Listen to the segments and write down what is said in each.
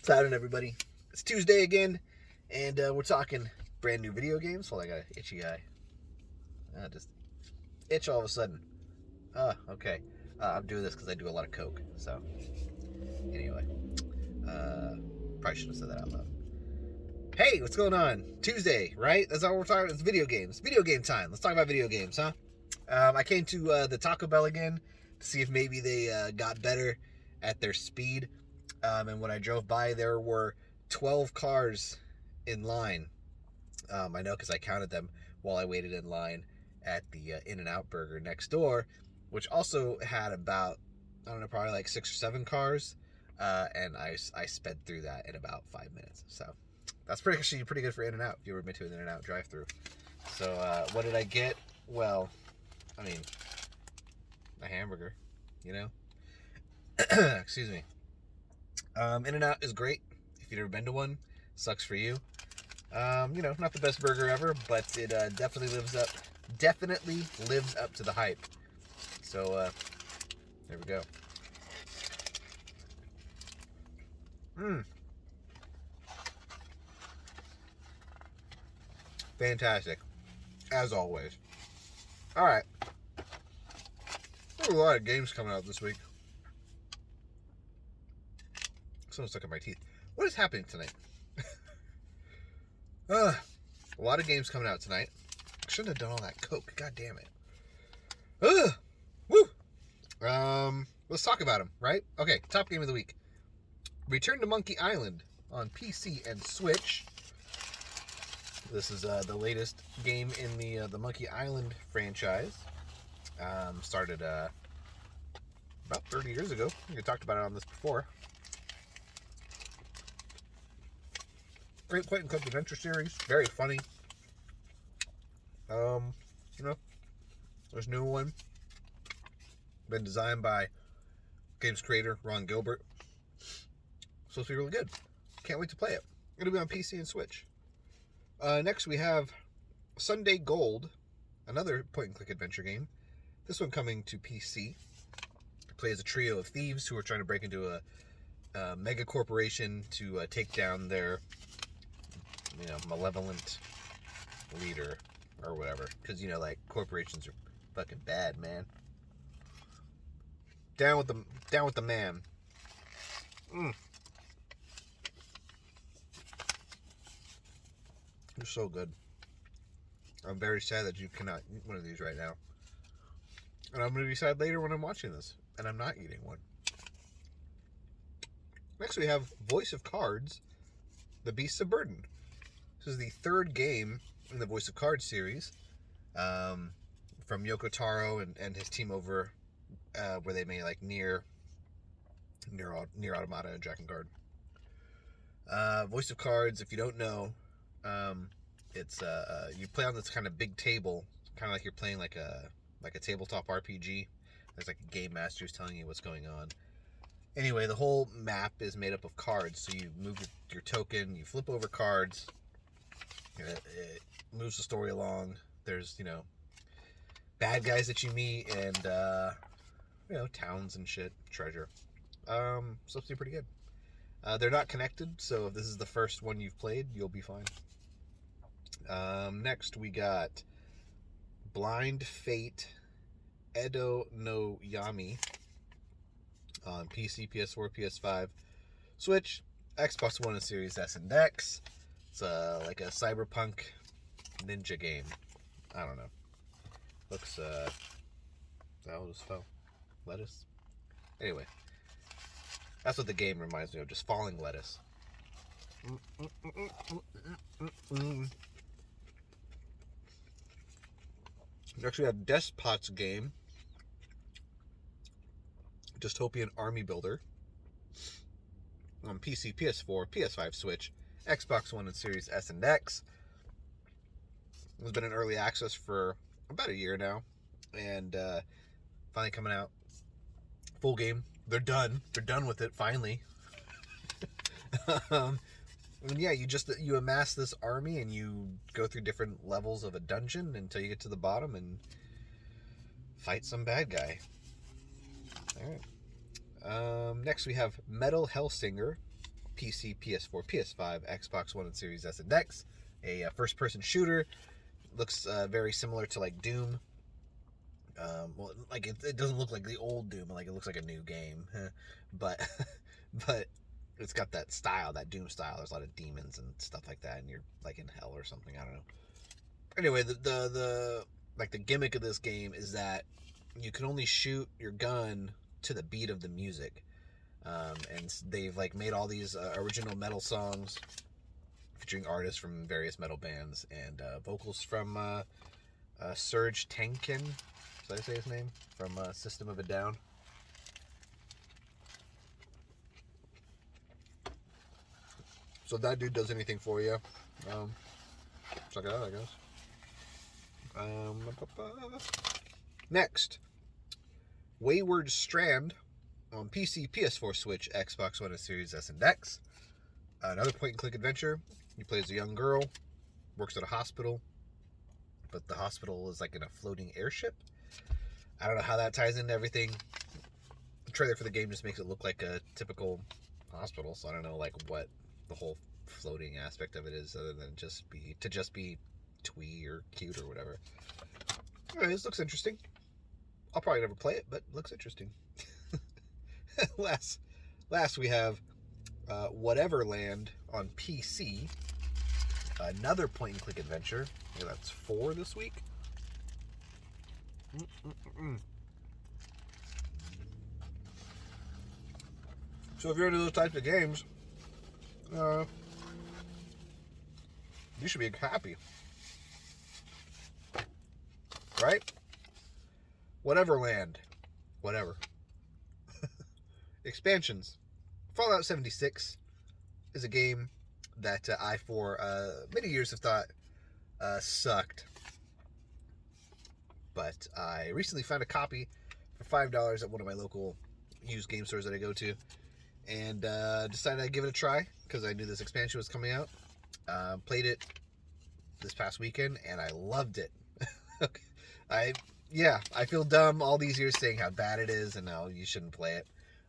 Saturday, everybody. It's Tuesday again, and we're talking brand new video games. Hold on, I got an itchy eye. Just itch all of a sudden. Okay. I'm doing this because I do a lot of coke. So, anyway, probably should have said that out loud. Hey, what's going on? Tuesday, right? That's all we're talking about. It's video games. Video game time. Let's talk about video games, huh? I came to the Taco Bell again to see if maybe they got better at their speed. And when I drove by, there were 12 cars in line. I know because I counted them while I waited in line at the In-N-Out Burger next door, which also had about, I don't know, probably like 6 or 7 cars. And I sped through that in about 5 minutes. So that's actually pretty good for In-N-Out if you ever been to an In-N-Out drive-thru. So what did I get? Well, I mean, a hamburger, you know? Excuse me. In-N-Out is great. If you've never been to one, sucks for you. Not the best burger ever, but it definitely lives up to the hype. So there we go. Fantastic, as always. All right, there's a lot of games coming out this week. Someone stuck in my teeth. What is happening tonight? A lot of games coming out tonight. I shouldn't have done all that coke. God damn it. Woo. Let's talk about them, right? Okay, top game of the week. Return to Monkey Island on PC and Switch. This is the latest game in the Monkey Island franchise. Started about 30 years ago. I think I talked about it on this before. Great point and click adventure series. Very funny. There's a new one. Been designed by game's creator Ron Gilbert. Supposed to be really good. Can't wait to play it. It'll be on PC and Switch. Next we have Sunday Gold, another point and click adventure game. This one coming to PC. It plays a trio of thieves who are trying to break into a mega corporation to take down their malevolent leader or whatever. Because, corporations are fucking bad, man. Down with the man. They're so good. I'm very sad that you cannot eat one of these right now. And I'm going to be sad later when I'm watching this. And I'm not eating one. Next we have Voice of Cards, The Beasts of Burden. This is the third game in the Voice of Cards series. From Yoko Taro and his team over where they made like Nier Automata and Drakengard. Voice of Cards, if you don't know, it's you play on this kind of big table, kind of like you're playing like a tabletop RPG. There's like a game master who's telling you what's going on. Anyway, the whole map is made up of cards, so you move your token, you flip over cards, it moves the story along. There's bad guys that you meet and towns and shit, treasure. Supposed to be pretty good. They're not connected, so if this is the first one you've played, you'll be fine. Next we got Blind Fate Edo no Yami on PC, PS4, PS5, Switch, Xbox One, and Series S and X. It's like a cyberpunk ninja game. I don't know. Looks that just fell. Lettuce. Anyway, that's what the game reminds me of. Just falling lettuce. Next we have Despot's game, Dystopian Army Builder, on PC, PS4, PS5, Switch, Xbox One, and Series S and X. It's been in early access for about a year now, and finally coming out. Full game. They're done with it finally. And yeah, you amass this army and you go through different levels of a dungeon until you get to the bottom and fight some bad guy. All right. Next we have Metal Hellsinger PC, PS4, PS5, Xbox One, and Series S and X. A first-person shooter. Looks very similar to like Doom. Well, like it doesn't look like the old Doom. Like it looks like a new game, but but it's got that style, that Doom style. There's a lot of demons and stuff like that, and you're like in hell or something. I don't know. Anyway, the like the gimmick of this game is that you can only shoot your gun to the beat of the music, and they've like made all these original metal songs featuring artists from various metal bands and vocals from Serge Tankian. Did I say his name? From System of a Down. So if that dude does anything for you, check it out, I guess. Next, Wayward Strand on PC, PS4, Switch, Xbox One, and Series S and X. Another point-and-click adventure. You play as a young girl, works at a hospital, but the hospital is like in a floating airship. I don't know how that ties into everything. The trailer for the game just makes it look like a typical hospital, so I don't know like what the whole floating aspect of it is, other than just be twee or cute or whatever. Anyway, this looks interesting. I'll probably never play it, but it looks interesting. Last we have Whatever Land on PC. Another point-and-click adventure. Yeah, that's 4 this week. So if you're into those types of games, you should be happy. Right? Whatever Land. Whatever. Expansions. Fallout 76 is a game that I, for many years, have thought sucked. But I recently found a copy for $5 at one of my local used game stores that I go to. And decided I'd give it a try because I knew this expansion was coming out. Played it this past weekend and I loved it. I feel dumb all these years saying how bad it is and how you shouldn't play it.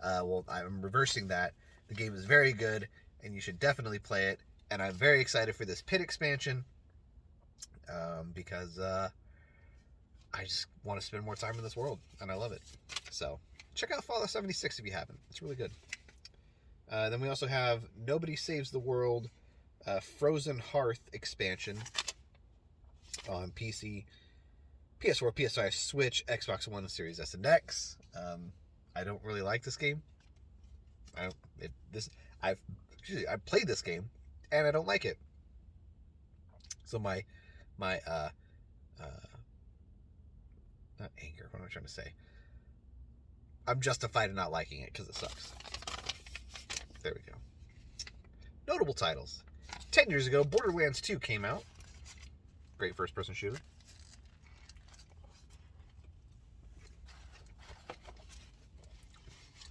Well, I'm reversing that. The game is very good and you should definitely play it. And I'm very excited for this pit expansion because I just want to spend more time in this world and I love it. So check out Fallout 76 if you haven't. It's really good. Then we also have Nobody Saves the World Frozen Hearth expansion on PC, PS4, PS5, Switch, Xbox One, Series S and X. I don't really like this game. I've played this game and I don't like it. So my not anger. What am I trying to say? I'm justified in not liking it because it sucks. There we go. Notable titles. 10 years ago, Borderlands 2 came out. Great first-person shooter.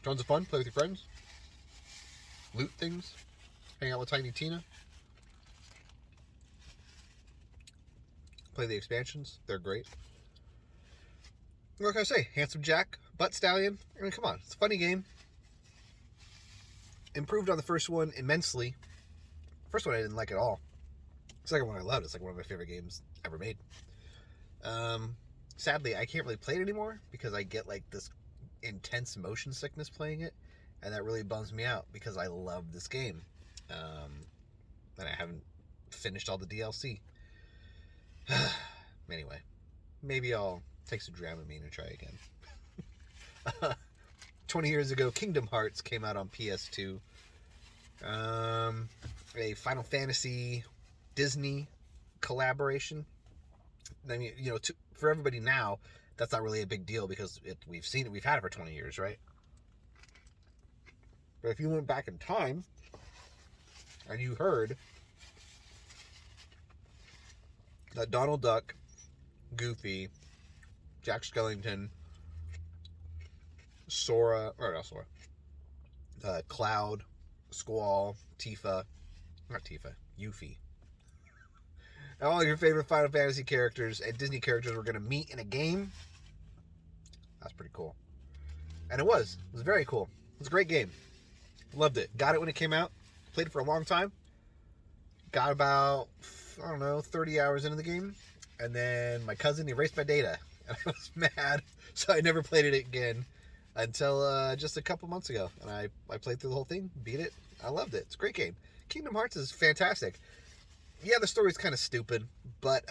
Tons of fun. Play with your friends. Loot things. Hang out with Tiny Tina. Play the expansions. They're great. What can I say? Handsome Jack. Butt Stallion. I mean, come on. It's a funny game. Improved on the first one immensely. First one I didn't like at all. Second one I loved. It's like one of my favorite games ever made. Sadly, I can't really play it anymore because I get like this intense motion sickness playing it, and that really bums me out because I love this game. And I haven't finished all the DLC. Anyway, maybe I'll take some Dramamine and try again. 20 years ago, Kingdom Hearts came out on PS2. A Final Fantasy Disney collaboration. I mean, you know, for everybody now, that's not really a big deal because we've seen it, we've had it for 20 years, right? But if you went back in time and you heard that Donald Duck, Goofy, Jack Skellington, Sora, or not Sora, Cloud, Squall, Tifa, not Tifa, Yuffie. And all your favorite Final Fantasy characters and Disney characters were going to meet in a game. That's pretty cool. And it was very cool. It was a great game. Loved it. Got it when it came out. played it for a long time. Got about, I don't know, 30 hours into the game. And then my cousin erased my data. And I was mad. So I never played it again until just a couple months ago. And I played through the whole thing, beat it. I loved it. It's a great game. Kingdom Hearts is fantastic. Yeah, the story's kind of stupid, but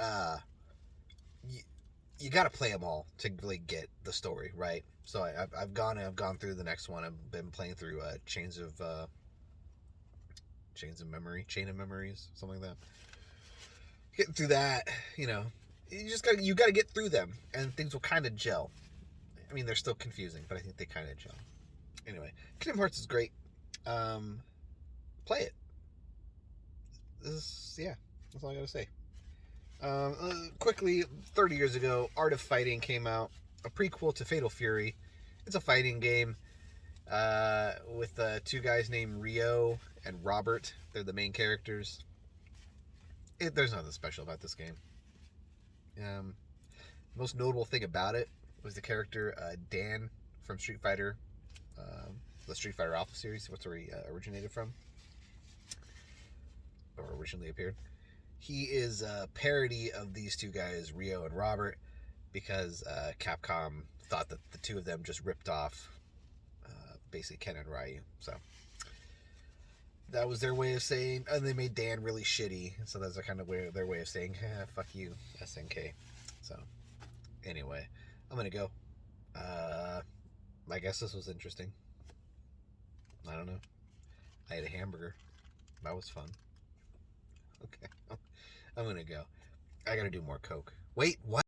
you got to play them all to really get the story, right? So I've gone through the next one. I've been playing through Chain of Memories, something like that. Getting through that, you know, you got to get through them, and things will kind of gel. I mean, they're still confusing, but I think they kind of gel. Anyway, Kingdom Hearts is great. Play it. That's all I got to say. Quickly, 30 years ago, Art of Fighting came out, a prequel to Fatal Fury. It's a fighting game with two guys named Rio and Robert. They're the main characters. There's nothing special about this game. The most notable thing about it was the character Dan from Street Fighter, the Street Fighter Alpha series. What's where he originated from, or originally appeared. He is a parody of these two guys, Rio and Robert, because Capcom thought that the two of them just ripped off basically Ken and Ryu. So that was their way of saying, and they made Dan really shitty. So that's kind of their way of saying, fuck you, SNK. So anyway, I'm going to go. I guess this was interesting. I don't know. I had a hamburger. That was fun. Okay. I'm going to go. I got to do more Coke. Wait, what?